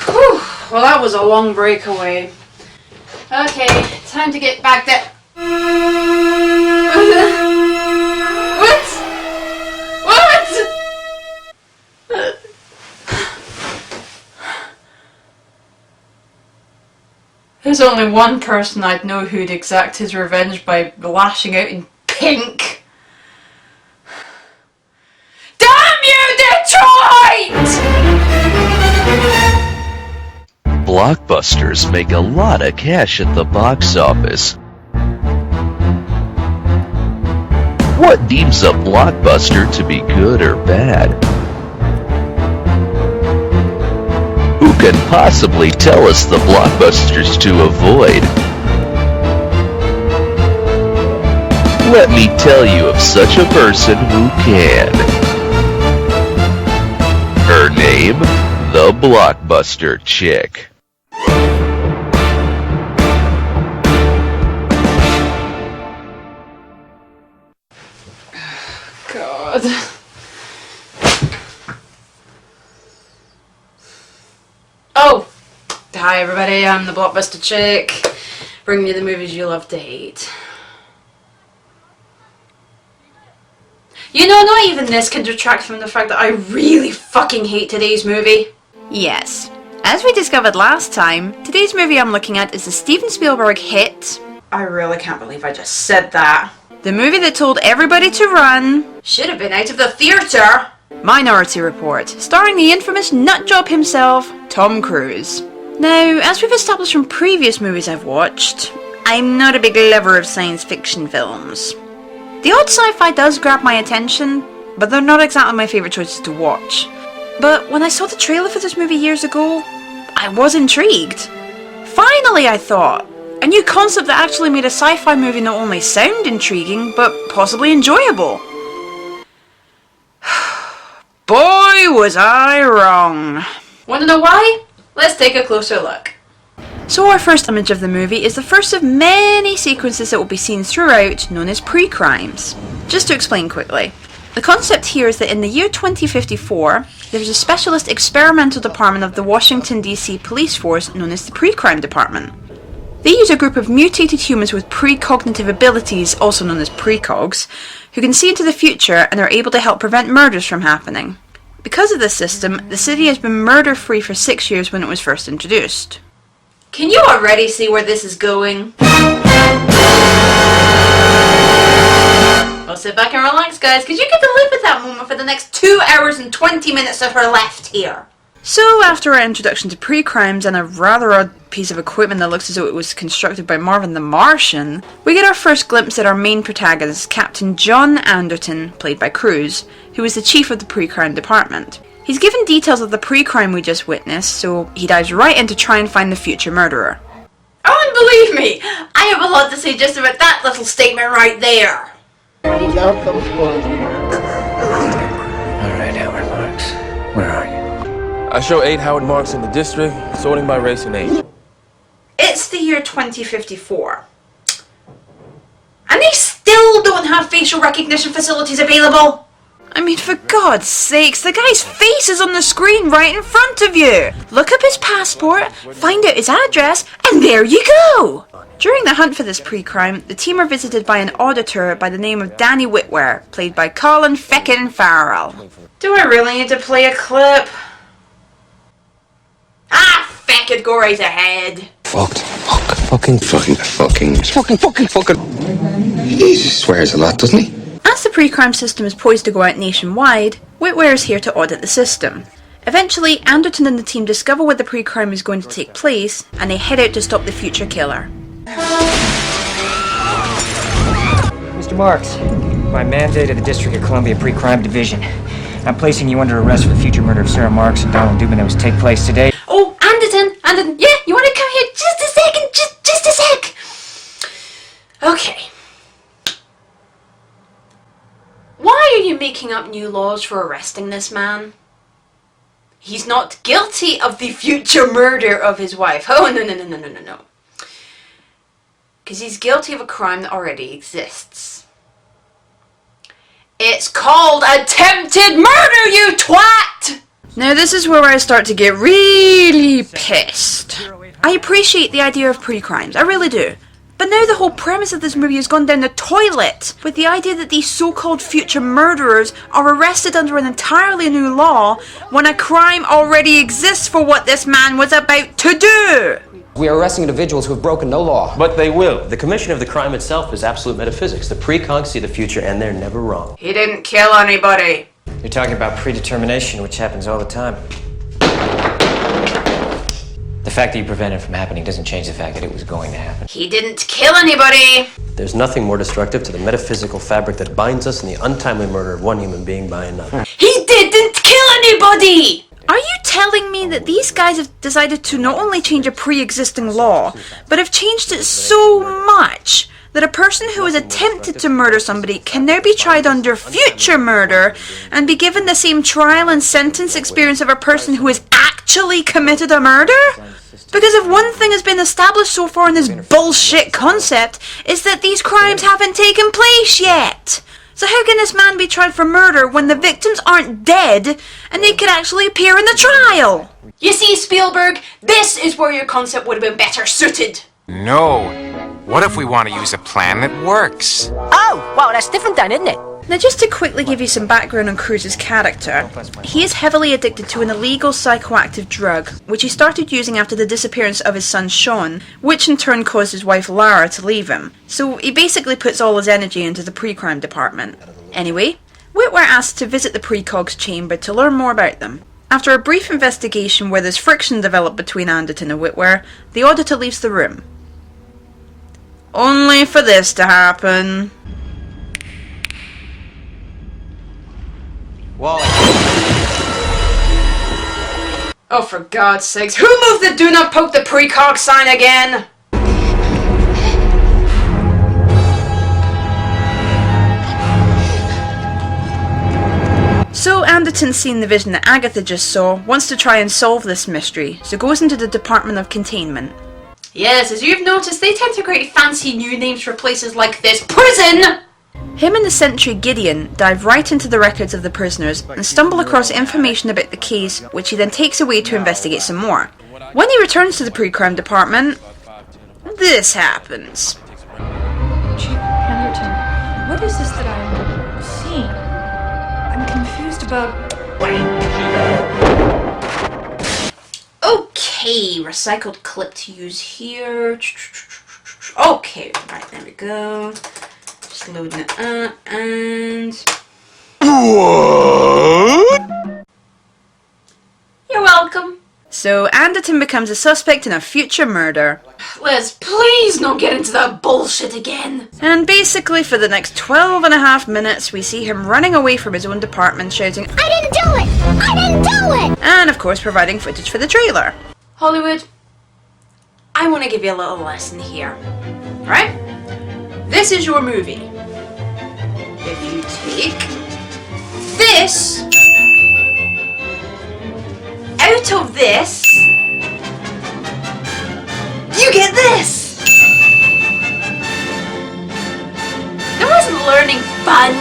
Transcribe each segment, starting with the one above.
Whew. Well, that was a long breakaway. Okay, time to get back to... What? There's only one person I'd know who'd exact his revenge by lashing out in pink. Damn you, Detroit! Blockbusters make a lot of cash at the box office. What deems a blockbuster to be good or bad? Who can possibly tell us the blockbusters to avoid? Let me tell you of such a person who can. Her name, the Blockbuster Chick. God. Oh! Hi everybody, I'm the Blockbuster Chick, bringing you the movies you love to hate. You know, not even this can detract from the fact that I really fucking hate today's movie. Yes. As we discovered last time, today's movie I'm looking at is the Steven Spielberg hit... I really can't believe I just said that. The movie that told everybody to run... Should have been out of the theatre! Minority Report, starring the infamous nutjob himself, Tom Cruise. Now, as we've established from previous movies I've watched, I'm not a big lover of science fiction films. The odd sci-fi does grab my attention, but they're not exactly my favourite choices to watch. But when I saw the trailer for this movie years ago, I was intrigued. Finally, I thought, a new concept that actually made a sci-fi movie not only sound intriguing, but possibly enjoyable. Boy, was I wrong. Want to know why? Let's take a closer look. So our first image of the movie is the first of many sequences that will be seen throughout, known as pre-crimes. Just to explain quickly, the concept here is that in the year 2054, there's a specialist experimental department of the Washington DC police force known as the Pre-Crime Department. They use a group of mutated humans with precognitive abilities, also known as precogs, who can see into the future and are able to help prevent murders from happening. Because of this system, the city has been murder-free for 6 years when it was first introduced. Can you already see where this is going? Well, sit back and relax, guys, because you get to live with that moment for the next 2 hours and 20 minutes that are left here. So, after our introduction to pre-crimes and a rather odd piece of equipment that looks as though it was constructed by Marvin the Martian, we get our first glimpse at our main protagonist, Captain John Anderton, played by Cruise, who is the chief of the pre-crime department. He's given details of the pre-crime we just witnessed, so he dives right in to try and find the future murderer. Oh, and believe me, I have a lot to say just about that little statement right there. Alright, Howard Marks. Where are you? I show 8 Howard Marks in the district, sorting by race and age. It's the year 2054. And they still don't have facial recognition facilities available. I mean, for God's sakes, the guy's face is on the screen right in front of you. Look up his passport, find out his address, and there you go. During the hunt for this pre-crime, the team are visited by an auditor by the name of Danny Whitware, played by Colin feckin' Farrell. Do I really need to play a clip? Ah, feck it, go right ahead. Fucking. He swears a lot, doesn't he? As the pre-crime system is poised to go out nationwide, Whitware is here to audit the system. Eventually, Anderton and the team discover where the pre-crime is going to take place, and they head out to stop the future killer. Mr. Marks, by mandate of the District of Columbia Pre-Crime Division, I'm placing you under arrest for the future murder of Sarah Marks and Donald Dubin that was to take place today. Oh, Anderton, yeah, you want to come here just a second, just a sec. Okay. Why are you making up new laws for arresting this man? He's not guilty of the future murder of his wife. Oh, no. Because he's guilty of a crime that already exists. It's called attempted murder, you twat! Now this is where I start to get really pissed. I appreciate the idea of pre-crimes, I really do. But now the whole premise of this movie has gone down the toilet with the idea that these so-called future murderers are arrested under an entirely new law when a crime already exists for what this man was about to do. We are arresting individuals who have broken no law. But they will. The commission of the crime itself is absolute metaphysics. The precogs see the future and they're never wrong. He didn't kill anybody. You're talking about predetermination, which happens all the time. The fact that you prevented it from happening doesn't change the fact that it was going to happen. He didn't kill anybody. There's nothing more destructive to the metaphysical fabric that binds us in the untimely murder of one human being by another. He didn't kill anybody! Are you telling me that these guys have decided to not only change a pre-existing law, but have changed it so much that a person who has attempted to murder somebody can now be tried under future murder and be given the same trial and sentence experience of a person who has actually committed a murder? Because if one thing has been established so far in this bullshit concept, is that these crimes haven't taken place yet. So how can this man be tried for murder when the victims aren't dead and they could actually appear in the trial? You see, Spielberg, this is where your concept would have been better suited. No. What if we want to use a plan that works? Oh, well, that's different then, isn't it? Now, just to quickly give you some background on Cruz's character, he is heavily addicted to an illegal psychoactive drug, which he started using after the disappearance of his son Sean, which in turn caused his wife Lara to leave him. So he basically puts all his energy into the pre-crime department. Anyway, Whitwer asks to visit the precogs chamber to learn more about them. After a brief investigation where there's friction developed between Anderton and Whitwer, the auditor leaves the room. Only for this to happen. Wally. Oh, for God's sakes, who moved the do not poke the precog sign again? So Anderton's seen the vision that Agatha just saw, wants to try and solve this mystery, so goes into the Department of Containment. Yes, as you've noticed, they tend to create fancy new names for places like this prison! Him and the sentry Gideon dive right into the records of the prisoners and stumble across information about the case, which he then takes away to investigate some more. When he returns to the pre-crime department, this happens. Anderton, what is this that I'm seeing? I'm confused about... Okay, recycled clip to use here. Okay, right, there we go. Just loading it up, and... What? You're welcome. So, Anderton becomes a suspect in a future murder. Liz, please don't get into that bullshit again. And basically, for the next 12.5 minutes, we see him running away from his own department, shouting, "I didn't do it! I didn't do it!" And, of course, providing footage for the trailer. Hollywood, I want to give you a little lesson here. Right? This is your movie. If you take this out of this, you get this! Now isn't learning fun?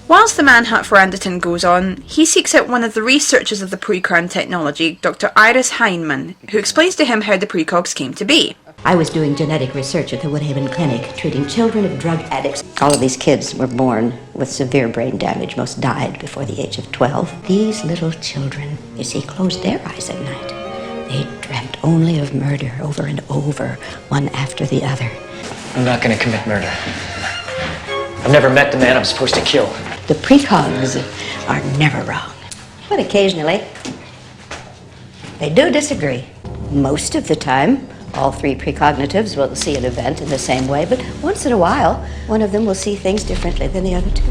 Whilst the manhunt for Anderton goes on, he seeks out one of the researchers of the pre-crime technology, Dr. Iris Heinemann, who explains to him how the precogs came to be. I was doing genetic research at the Woodhaven Clinic, treating children of drug addicts. All of these kids were born with severe brain damage. Most died before the age of 12. These little children, you see, closed their eyes at night. They dreamt only of murder over and over, one after the other. I'm not going to commit murder. I've never met the man I'm supposed to kill. The precogs are never wrong. But occasionally, they do disagree. Most of the time, all three precognitives will see an event in the same way, but once in a while, one of them will see things differently than the other two.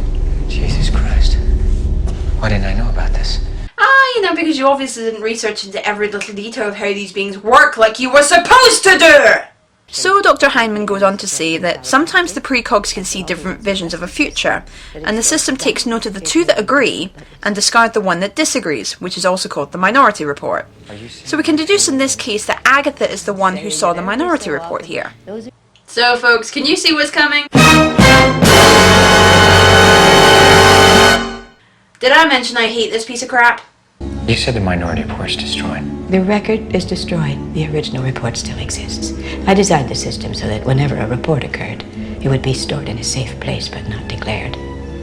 Jesus Christ. Why didn't I know about this? Because you obviously didn't research into every little detail of how these beings work like you were supposed to do! So Dr. Heinemann goes on to say that sometimes the precogs can see different visions of a future, and the system takes note of the two that agree and discard the one that disagrees, which is also called the minority report. So we can deduce in this case that Agatha is the one who saw the minority report here. So folks, can you see what's coming? Did I mention I hate this piece of crap? You said the minority report's destroyed. The record is destroyed. The original report still exists. I designed the system so that whenever a report occurred, it would be stored in a safe place but not declared.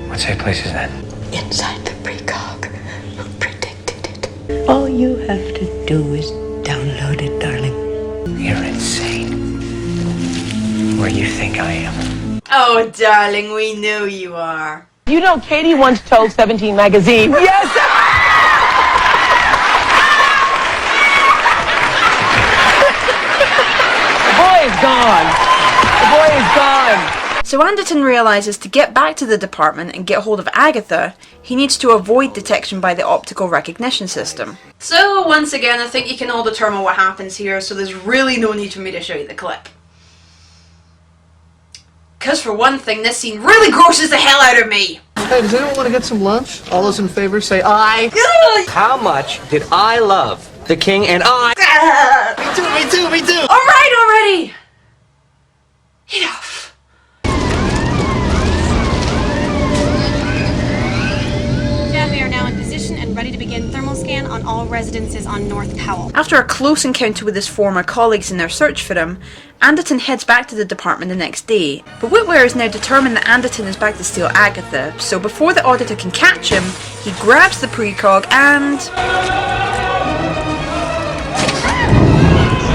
What safe place is that? Inside the precog who predicted it. All you have to do is download it, darling. You're insane. Where you think I am? Oh, darling, we know you are. You know, Katie once told 17 magazine, yes! The boy is gone. The boy is gone. So Anderton realizes to get back to the department and get hold of Agatha, he needs to avoid detection by the optical recognition system. So once again, I think you can all determine what happens here, so there's really no need for me to show you the clip. Because for one thing, this scene really grosses the hell out of me. Hey, does anyone want to get some lunch? All those in favor say aye. How much did I love the king and I? Me too. Alright already! Enough. We are now in position and ready to begin thermal scan on all residences on North Powell. After a close encounter with his former colleagues in their search for him, Anderton heads back to the department the next day. But Whitware is now determined that Anderton is back to steal Agatha, so before the auditor can catch him, he grabs the precog and...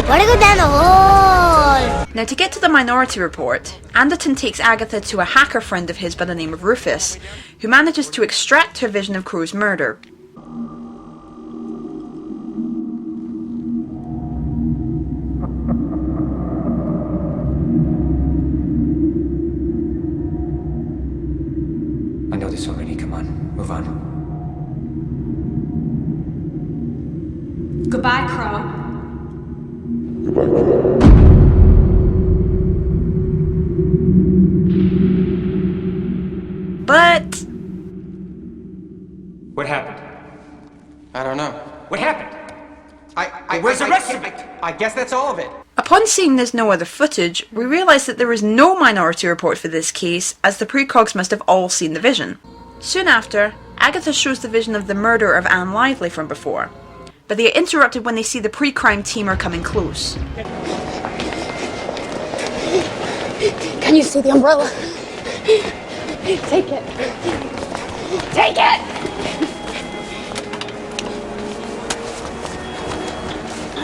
Wanna go down the hole? Now to get to the Minority Report, Anderton takes Agatha to a hacker friend of his by the name of Rufus, who manages to extract her vision of Crow's murder. I know this already. Come on, move on. Goodbye, Crow. But... What happened? I don't know. What happened? Where's the rest of it? I guess that's all of it. upon seeing there's no other footage, we realise that there is no Minority Report for this case, as the precogs must have all seen the vision. Soon after, Agatha shows the vision of the murder of Anne Lively from before, but they are interrupted when they see the pre-crime team are coming close. Can you see the umbrella? Take it. Take it!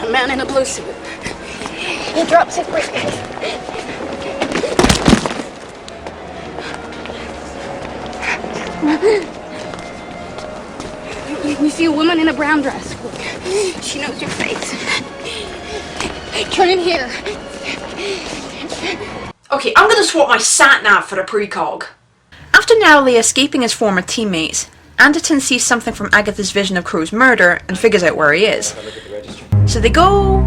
A man in a blue suit. He drops his briefcase. You see a woman in a brown dress. Look, she knows your face. Turn in here. Okay, I'm gonna swap my sat-nav for a precog. After narrowly escaping his former teammates, Anderton sees something from Agatha's vision of Crow's murder and figures out where he is. So they go...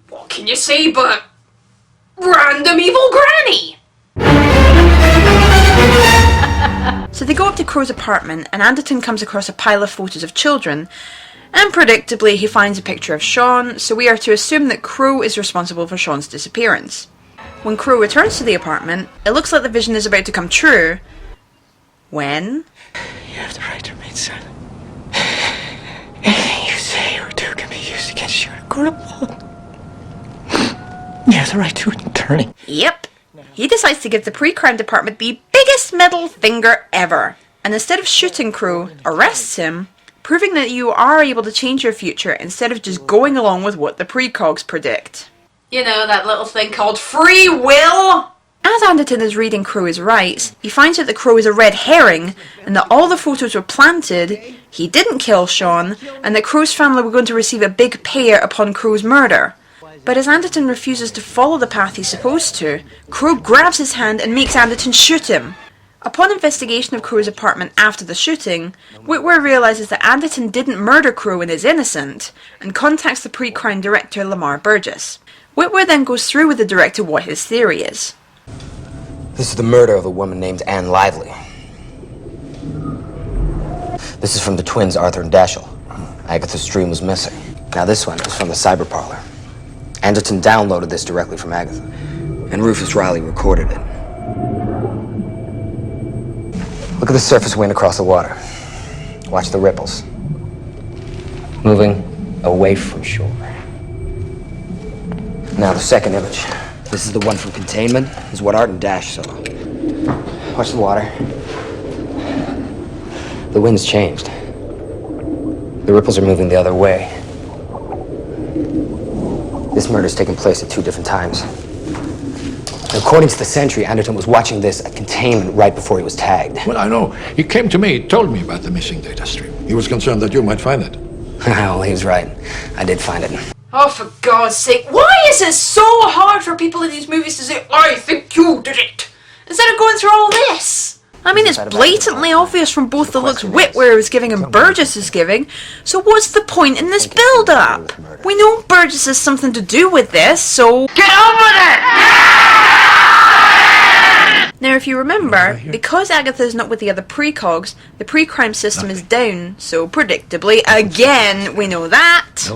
What can you say but... random evil granny? So they go up to Crow's apartment and Anderton comes across a pile of photos of children, and predictably he finds a picture of Sean, so we are to assume that Crow is responsible for Sean's disappearance. When Crow returns to the apartment, it looks like the vision is about to come true, when... You have the right to remain silent. Anything you say or do can be used against you in a court of law. You have the right to an attorney. Yep. He decides to give the pre-crime department the biggest middle finger ever, and instead of shooting Crow, arrests him, proving that you are able to change your future instead of just going along with what the precogs predict. You know, that little thing called free will? As Anderton is reading Crow his rights, he finds out that Crow is a red herring, and that all the photos were planted, he didn't kill Sean, and that Crow's family were going to receive a big payout upon Crow's murder. But as Anderton refuses to follow the path he's supposed to, Crow grabs his hand and makes Anderton shoot him. Upon investigation of Crow's apartment after the shooting, Whitware realises that Anderton didn't murder Crow and is innocent, and contacts the pre-crime director Lamar Burgess. Whitware then goes through with the director what his theory is. This is the murder of a woman named Anne Lively. This is from the twins, Arthur and Dashiell. Agatha's dream was missing. Now this one is from the cyber parlor. Anderton downloaded this directly from Agatha, and Rufus Riley recorded it. Look at the surface wind across the water. Watch the ripples. Moving away from shore. Now the second image. This is the one from containment. This is what Art and Dash saw. Watch the water. The wind's changed. The ripples are moving the other way. This murder's taken place at 2 different times. According to the Sentry, Anderton was watching this at containment right before he was tagged. Well, I know. He came to me, told me about the missing data stream. He was concerned that you might find it. Well, he was right. I did find it. Oh, for God's sake, why is it so hard for people in these movies to say, I think you did it, instead of going through all this? I mean, it's blatantly obvious from both the looks Whitware is giving and Burgess is giving, so what's the point in this build-up? We know Burgess has something to do with this, so get on with it! Now, if you remember, because Agatha is not with the other precogs, the pre-crime system is down, so predictably, again, we know that.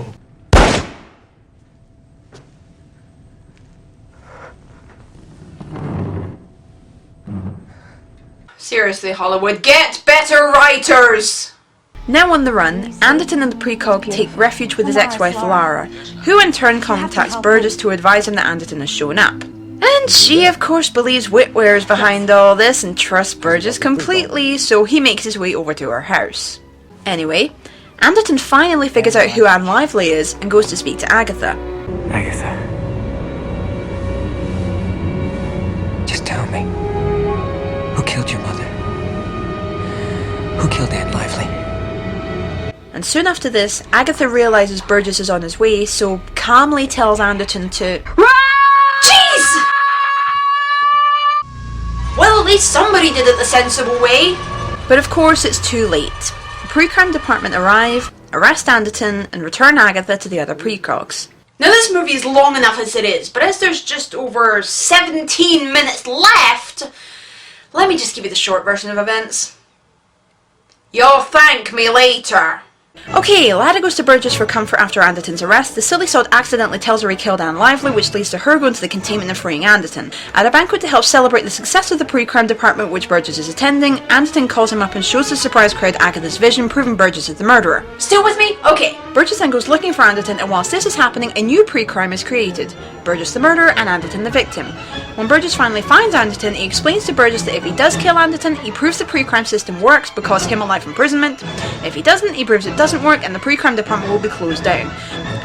Seriously, Hollywood, get better writers! Now on the run, Anderton and the precog take refuge with his ex-wife Lara, who in turn contacts Burgess to advise him that Anderton has shown up. And she, of course, believes Whitware is behind all this and trusts Burgess completely, so he makes his way over to her house. Anyway, Anderton finally figures out who Anne Lively is and goes to speak to Agatha. Agatha. Just tell me. Who killed your mother? Who killed Anne Lively? And soon after this, Agatha realises Burgess is on his way, so calmly tells Anderton to Jeez! Well, at least somebody did it the sensible way. But of course, it's too late. The pre-crime department arrive, arrest Anderton, and return Agatha to the other precogs. Now this movie is long enough as it is, but as there's just over 17 minutes left, let me just give you the short version of events. You'll thank me later. Okay, Lada goes to Burgess for comfort after Anderton's arrest. The silly sod accidentally tells her he killed Anne Lively, which leads to her going to the containment and freeing Anderton. At a banquet to help celebrate the success of the pre-crime department, which Burgess is attending, Anderton calls him up and shows the surprised crowd Agatha's vision, proving Burgess is the murderer. Still with me? Okay. Burgess then goes looking for Anderton, and whilst this is happening, a new pre-crime is created. Burgess the murderer and Anderton the victim. When Burgess finally finds Anderton, he explains to Burgess that if he does kill Anderton, he proves the pre-crime system works because him a life imprisonment. If he doesn't, he proves it doesn't work and the pre-crime department will be closed down.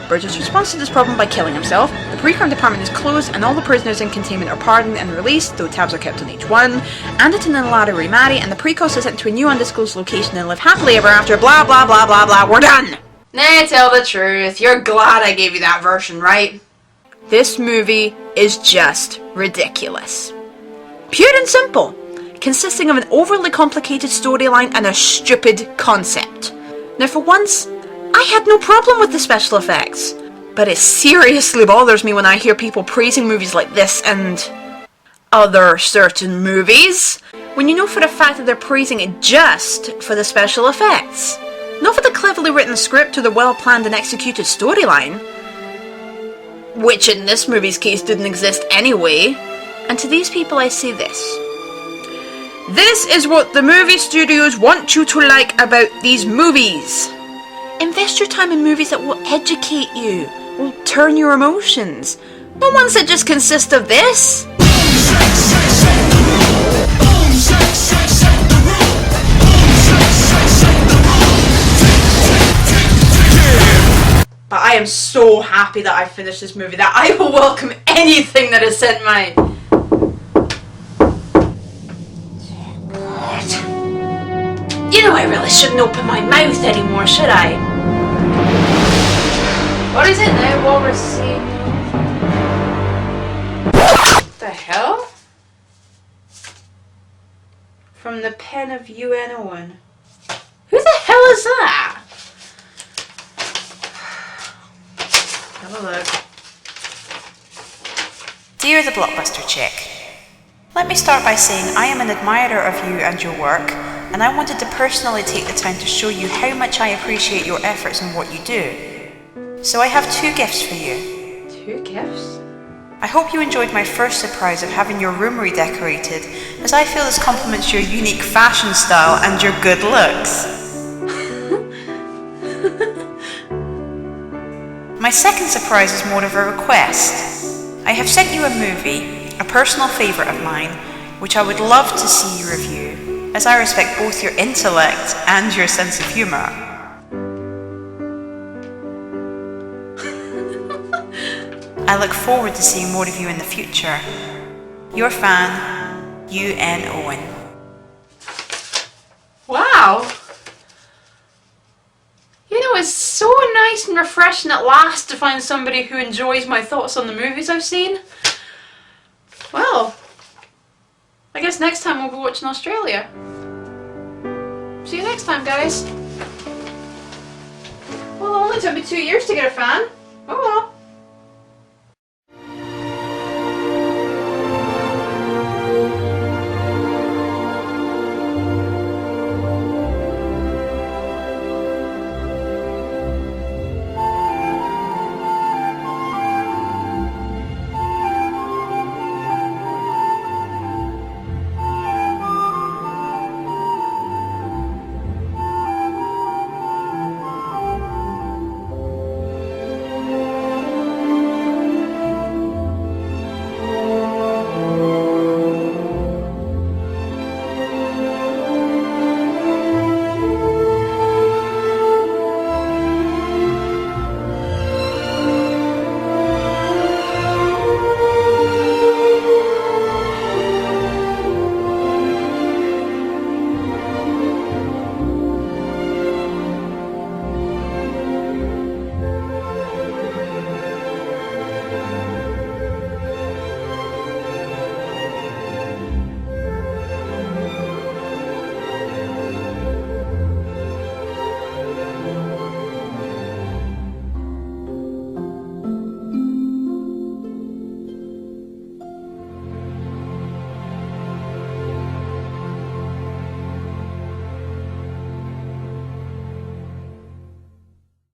Burgess responds to this problem by killing himself. The pre-crime department is closed and all the prisoners in containment are pardoned and released, though tabs are kept on each one. Anderton and Lara remarry and the precos are sent to a new undisclosed location and live happily ever after, blah blah blah blah blah, we're done! Nah, tell the truth, you're glad I gave you that version, right? This movie is just ridiculous. Pure and simple, consisting of an overly complicated storyline and a stupid concept. Now for once, I had no problem with the special effects, but it seriously bothers me when I hear people praising movies like this and other certain movies, when you know for a fact that they're praising it just for the special effects, not for the cleverly written script or the well-planned and executed storyline, which in this movie's case didn't exist anyway. And to these people I say this. This is what the movie studios want you to like about these movies. Invest your time in movies that will educate you, will turn your emotions, not ones that just consist of this. But I am so happy that I finished this movie that I will welcome anything that is sent my... God. You know I really shouldn't open my mouth anymore, should I? What is it now? What we're seeing? What the hell? From the pen of UN Owen. Who the hell is that? Have a look. Dear the Blockbuster chick, let me start by saying I am an admirer of you and your work, and I wanted to personally take the time to show you how much I appreciate your efforts and what you do. So I have 2 gifts for you. 2 gifts? I hope you enjoyed my first surprise of having your room redecorated, as I feel this complements your unique fashion style and your good looks. My second surprise is more of a request. I have sent you a movie, a personal favourite of mine, which I would love to see you review, as I respect both your intellect and your sense of humour. I look forward to seeing more of you in the future. Your fan, UN Owen. Wow! You know, it's so nice and refreshing at last to find somebody who enjoys my thoughts on the movies I've seen. Well, I guess next time we'll be watching Australia. See you next time, guys. Well, it only took me 2 years to get a fan. Oh well.